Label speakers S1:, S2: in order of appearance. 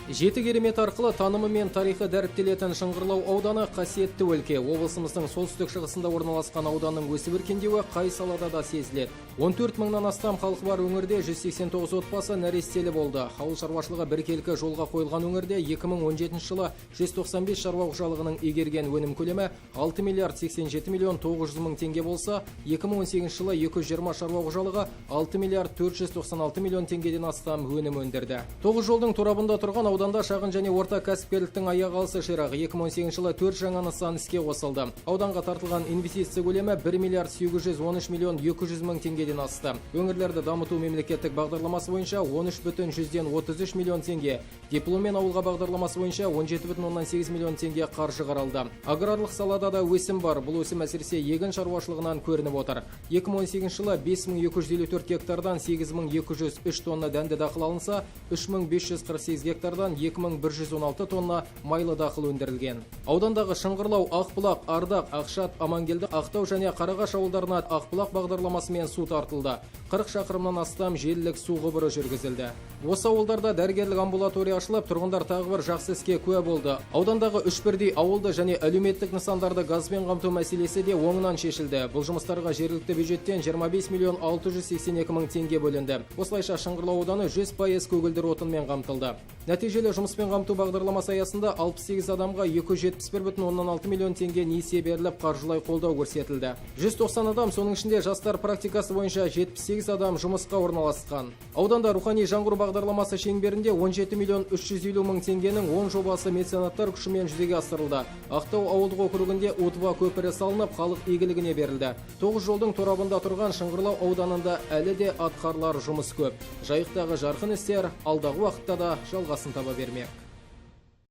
S1: Жеті керемет арқылы танымы мен тарихы дәріптелетін Шыңғырлау ауданы қасиетті өлке. Облысымыздың солтүстік шығысында орналасқан ауданның өсіп өркендеуі қай салада да сезіледі. 14 мыңнан астам халқы бар өңірде 189 отбасы нәрестелі болды. Ауыл шаруашылығы біркелкі жолға қойылған өңірде 2017 жылы 195 шаруа қожалығының игерген өнім көлемі 6 миллиард 87 миллион 900 мың теңге болса, 2018 жылы 220 шаруа қожалығы 6 миллиард 496 миллион теңгеден астам өнім өндірді. 9 жолдың торабында тұрған ауданда шағын және орта кәсіпкерліктің аяқ алысы ширақ. 2018 жылы 4 жаңа нысан іске қосылды. Ауданға тартылған инвестиция көлемі 1 миллиард 713 миллион 200 мың теңгеден асты. Өңірлерді дамыту мемлекеттік бағдарламасы бойынша 13,33 миллион теңге, дипломмен ауылға бағдарламасы бойынша 17,8 миллион теңге қаржы қаралды. Аграрлық салада да өсім бар. Бұл өсім әсіресе егін шаруашылығынан көрініп отыр. 2018 жылы 5254 гектардан 8203 тонна дәнді дақыл алынса, 3548 гектардан 2116 тонна майлы дақыл өндірілген. Аудандағы Шыңғырлау, Ақбұлақ, Ардақ, Ақшат, Амангелді, Ақтау және Қарағаш ауылдарына Ақбұлақ бағдарламасымен су тартылды. 40 шақырымнан астам желілік су құбыры жүргізілді. Осы ауылдарда дәрігерлік амбулатория ашылып, тұрғындар тағы бір жақсы іске куә болды. Аудандағы 3 бірдей ауылды және әлеуметтік нысандарды газбен қамту мәселесі де оңынан шешілді. Бұл жұмыстарға жергілікті бюджеттен 25 миллион 682 мың теңге бөлінді. Осылайша Шыңғырлау ауданы 100% көгілдір отынмен қамтылды. Нәтижелі жұмыспен қамту бағдарламасы аясында 68 адамға 271,6 миллион теңге несие беріліп, қаржылай қолдау көрсетілді. 190 адам, соның ішінде жастар практикасы бойынша 78 адам жұмысқа орналасқан. Ауданда рухани жаңғыру бағдарламасы шеңберінде 17 миллион 350 мың теңгенің 10 жобасы меценаттар күшімен жүзеге асырылды. Ақтау ауылдық округінде Утва көпірі салынып, халық игілігіне берілді. 9 жолдың торабында тұрған Шыңғырлау ауданында әлі де атқарылар жұмыс көп. Жайықтағы жарқын істер алдағы уақытта да жалғасын таба бермек.